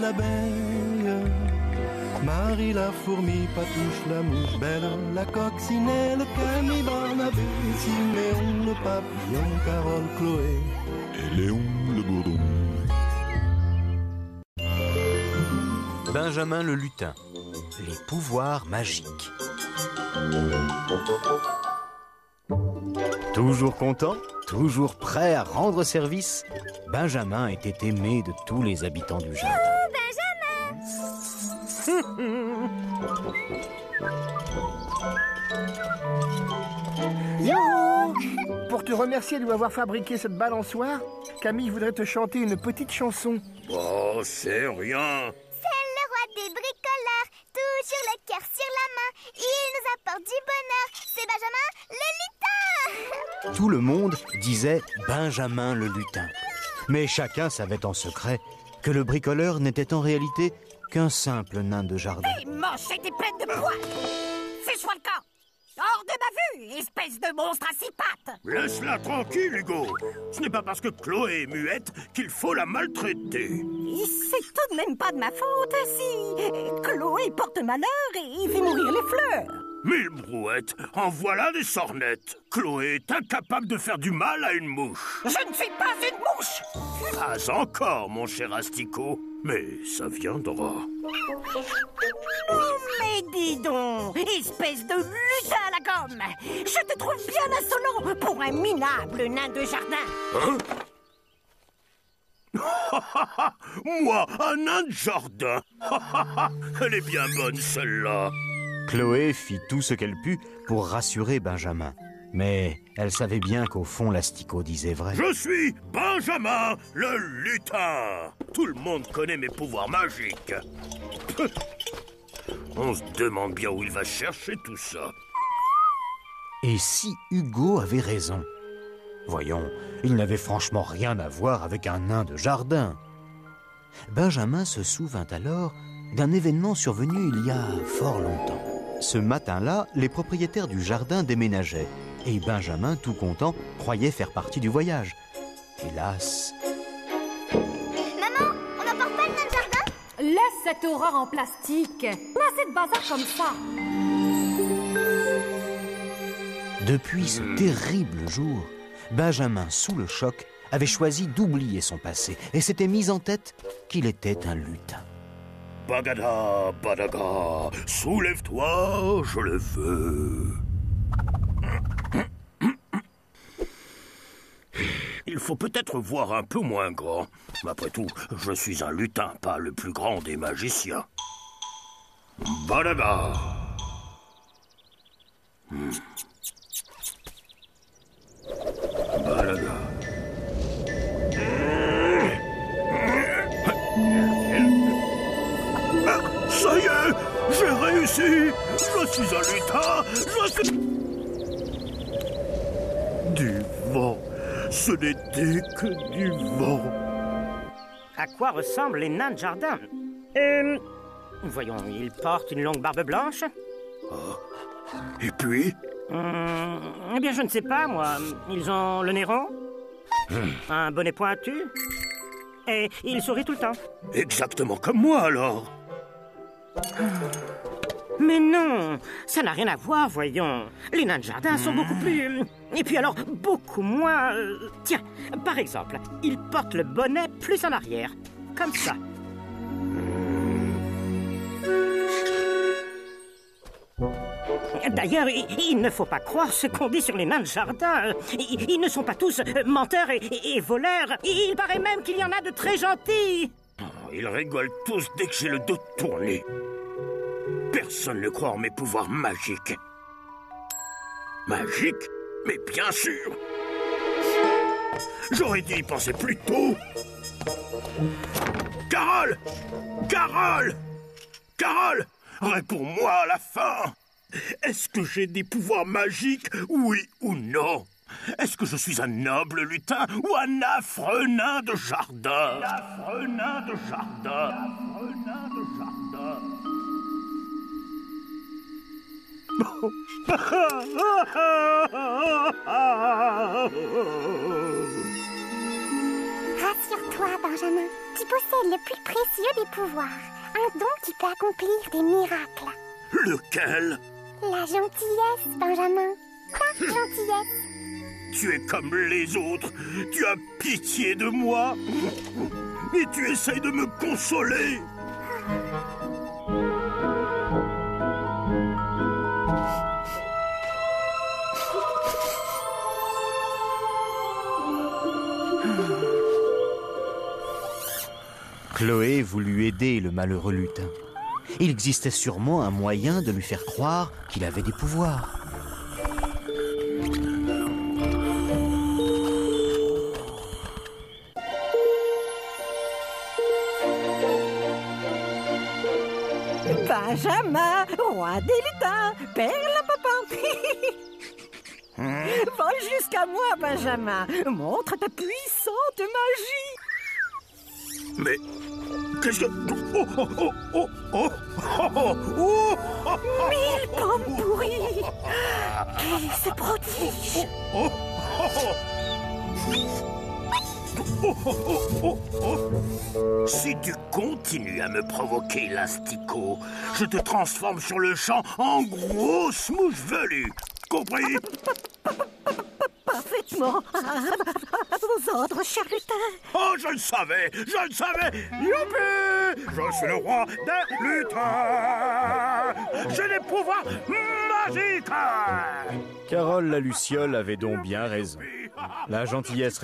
l'abeille. Marie la fourmi, Patouche la mouche, Belle la coccinelle, Camille Barnabé, Siméon le papillon, Carole, Chloé et Léon le bourdon. Benjamin le lutin. Les pouvoirs magiques. Toujours content, toujours prêt à rendre service, Benjamin était aimé de tous les habitants du jardin. Yo! Pour te remercier de nous avoir fabriqué cette balançoire, Camille voudrait te chanter une petite chanson. Oh, c'est rien. C'est le roi des bricoleurs, toujours le cœur sur la main. Il nous apporte du bonheur. C'est Benjamin le lutin. Tout le monde disait Benjamin le lutin. Mais chacun savait en secret que le bricoleur n'était en réalité qu'un simple nain de jardin. Hé, manche et des pleines de poils! Fiche-moi le camp! Hors de ma vue, espèce de monstre à six pattes! Laisse-la tranquille, Hugo. Ce n'est pas parce que Chloé est muette qu'il faut la maltraiter. C'est tout de même pas de ma faute, si Chloé porte malheur et fait mourir les fleurs. Mille brouettes, en voilà des sornettes. Chloé est incapable de faire du mal à une mouche. Je ne suis pas une mouche! Pas encore, mon cher Asticot, mais ça viendra. Mais dis donc, espèce de lutin à la gomme! Je te trouve bien insolent pour un minable nain de jardin. Hein? Moi, un nain de jardin. Elle est bien bonne, celle-là. Chloé fit tout ce qu'elle put pour rassurer Benjamin. Mais elle savait bien qu'au fond, l'asticot disait vrai. Je suis Benjamin, le lutin. Tout le monde connaît mes pouvoirs magiques. On se demande bien où il va chercher tout ça. Et si Hugo avait raison? Voyons, il n'avait franchement rien à voir avec un nain de jardin. Benjamin se souvint alors d'un événement survenu il y a fort longtemps. Ce matin-là, les propriétaires du jardin déménageaient. Et Benjamin, tout content, croyait faire partie du voyage. Hélas... Maman, on n'emporte pas le nain de jardin? Laisse cette horreur en plastique. Pas assez de bazar comme ça. Depuis ce terrible jour, Benjamin, sous le choc, avait choisi d'oublier son passé et s'était mis en tête qu'il était un lutin. Bagada, badaga, soulève-toi, je le veux. Il faut peut-être voir un peu moins grand. Après tout, je suis un lutin, pas le plus grand des magiciens. Badaga. Badaga. Ça y est, j'ai réussi. Je suis un lutin. Je suis... Du vent. Ce n'était que du vent. À quoi ressemblent les nains de jardin? Voyons, ils portent une longue barbe blanche. Oh. Et puis? Eh bien, je ne sais pas, moi. Ils ont le nez rond, un bonnet pointu, et ils sourient tout le temps. Exactement comme moi, alors. Mais non, ça n'a rien à voir, voyons. Les nains de jardin sont beaucoup plus... Et puis alors, beaucoup moins... Tiens, par exemple, ils portent le bonnet plus en arrière, comme ça. D'ailleurs, il ne faut pas croire ce qu'on dit sur les nains de jardin. Ils ne sont pas tous menteurs et voleurs. Il paraît même qu'il y en a de très gentils. Oh, ils rigolent tous dès que j'ai le dos tourné. Personne ne croit en mes pouvoirs magiques. Magiques? Mais bien sûr! J'aurais dû y penser plus tôt. Carole! Carole! Carole! Réponds-moi à la fin! Est-ce que j'ai des pouvoirs magiques, oui ou non? Est-ce que je suis un noble lutin ou un affreux nain de jardin? Affreux nain de jardin. Affreux nain de jardin. Rassure-toi, Benjamin. Tu possèdes le plus précieux des pouvoirs. Un don qui peut accomplir des miracles. Lequel? La gentillesse, Benjamin. La gentillesse. Tu es comme les autres. Tu as pitié de moi. Et tu essayes de me consoler. Chloé voulut aider le malheureux lutin. Il existait sûrement un moyen de lui faire croire qu'il avait des pouvoirs. Benjamin, roi des lutins, perlapapin. Vole jusqu'à moi, Benjamin. Montre ta puissante magie. Mais qu'est-ce que... Oh, oh, oh, oh, oh, oh, oh, oh, 1000 pommes pourries. Quel est ce prodige? oh, oh, oh, oh. Si tu continues à me provoquer, Lastico, je te transforme sur le champ en grosse mouche velue. Compris? Parfaitement. À vos ordres, cher lutin. Oh, je le savais. Youpi! Je suis le roi des lutins. J'ai des pouvoirs magiques. Carole la Luciole avait donc bien raison. La gentillesse